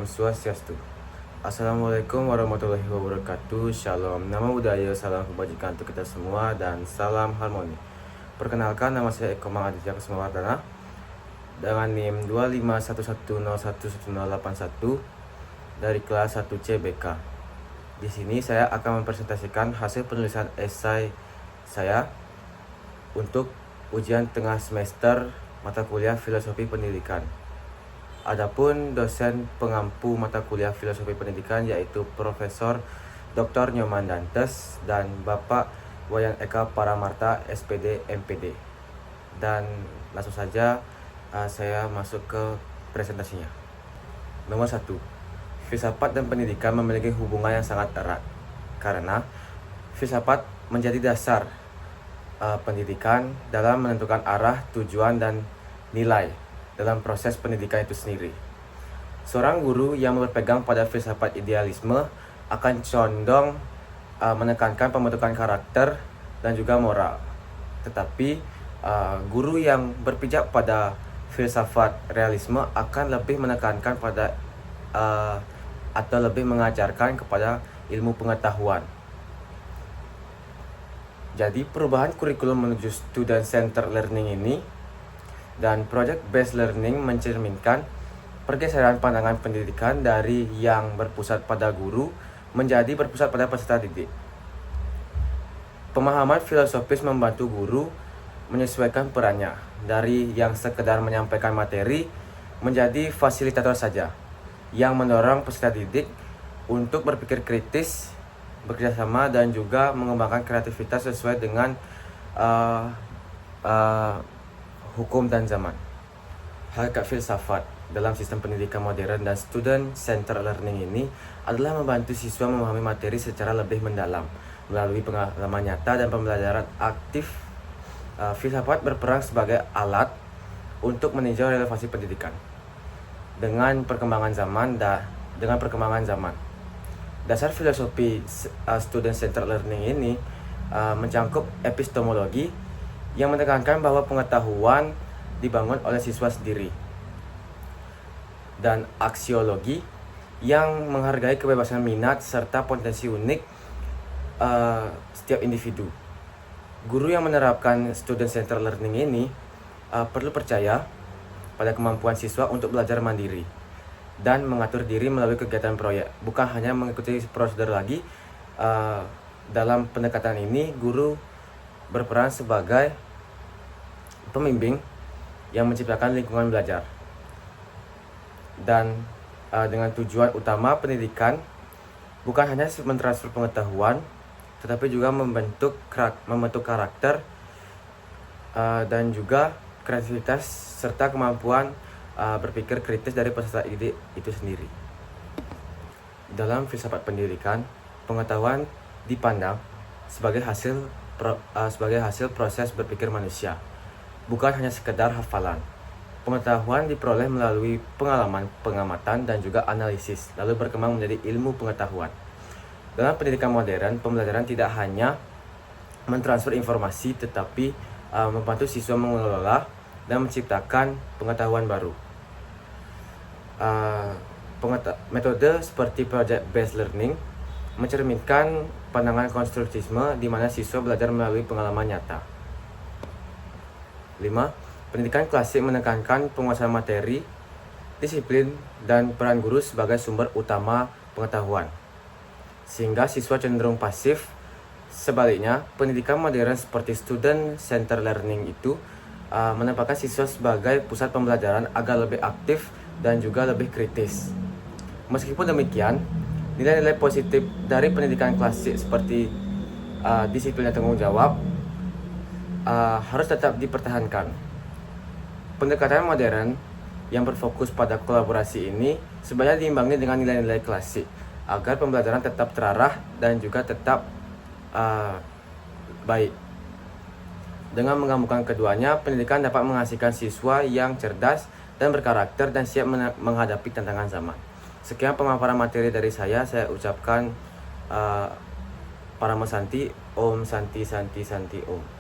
Om Swastiastu. Assalamualaikum warahmatullahi wabarakatuh. Shalom, nama budaya, salam kebajikan untuk kita semua, dan salam harmoni. Perkenalkan, nama saya Eko Mangaditya Kusumawardana dengan NIM 2511011081 dari kelas 1 CBK. Di sini saya akan mempresentasikan hasil penulisan esai saya untuk ujian tengah semester mata kuliah Filosofi Pendidikan. Adapun dosen pengampu mata kuliah Filosofi Pendidikan yaitu Profesor Dr. Nyoman Dantes dan Bapak Wayan Eka Paramarta SPD MPD. Dan langsung saja saya masuk ke presentasinya. Nomor 1. Filsafat dan pendidikan memiliki hubungan yang sangat erat karena filsafat menjadi dasar pendidikan dalam menentukan arah, tujuan, dan nilai dalam proses pendidikan itu sendiri. Seorang guru yang berpegang pada filsafat idealisme akan condong menekankan pembentukan karakter dan juga moral. Tetapi guru yang berpijak pada filsafat realisme akan lebih menekankan pada atau lebih mengajarkan kepada ilmu pengetahuan. Jadi perubahan kurikulum menuju student center learning ini dan project based learning mencerminkan pergeseran pandangan pendidikan dari yang berpusat pada guru menjadi berpusat pada peserta didik. Pemahaman filosofis membantu guru menyesuaikan perannya dari yang sekedar menyampaikan materi menjadi fasilitator saja yang mendorong peserta didik untuk berpikir kritis, bekerjasama, dan juga mengembangkan kreativitas sesuai dengan hukum dan zaman. Hakikat filsafat dalam sistem pendidikan modern dan student center learning ini adalah membantu siswa memahami materi secara lebih mendalam melalui pengalaman nyata dan pembelajaran aktif. Filsafat berperan sebagai alat untuk meninjau relevansi pendidikan dengan perkembangan zaman. Dasar filosofi student center learning ini mencangkup epistemologi yang menekankan bahwa pengetahuan dibangun oleh siswa sendiri, dan aksiologi yang menghargai kebebasan minat serta potensi unik setiap individu. Guru yang menerapkan student center learning ini perlu percaya pada kemampuan siswa untuk belajar mandiri dan mengatur diri melalui kegiatan proyek, bukan hanya mengikuti prosedur lagi. Dalam pendekatan ini, guru berperan sebagai pembimbing yang menciptakan lingkungan belajar dan dengan tujuan utama pendidikan bukan hanya mentransfer pengetahuan, tetapi juga membentuk karakter dan juga kreativitas serta kemampuan berpikir kritis dari peserta didik itu sendiri. Dalam filsafat pendidikan, pengetahuan dipandang sebagai hasil proses berpikir manusia, bukan hanya sekedar hafalan. Pengetahuan diperoleh melalui pengalaman, pengamatan, dan juga analisis, lalu berkembang menjadi ilmu pengetahuan. Dalam pendidikan modern, pembelajaran tidak hanya mentransfer informasi, tetapi membantu siswa mengelola dan menciptakan pengetahuan baru. Metode seperti project based learning mencerminkan pandangan konstruktisme di mana siswa belajar melalui pengalaman nyata. 5. Pendidikan klasik menekankan penguasaan materi, disiplin, dan peran guru sebagai sumber utama pengetahuan, sehingga siswa cenderung pasif. Sebaliknya, pendidikan modern seperti student center learning itu menempatkan siswa sebagai pusat pembelajaran agar lebih aktif dan juga lebih kritis. Meskipun demikian, nilai-nilai positif dari pendidikan klasik seperti disiplin dan tanggung jawab harus tetap dipertahankan. Pendekatan modern yang berfokus pada kolaborasi ini sebenarnya diimbangi dengan nilai-nilai klasik agar pembelajaran tetap terarah dan juga tetap baik. Dengan menggabungkan keduanya, pendidikan dapat menghasilkan siswa yang cerdas dan berkarakter dan siap menghadapi tantangan zaman. Sekian pemaparan materi dari saya ucapkan Parama Santi, Om Santi Santi Santi Om.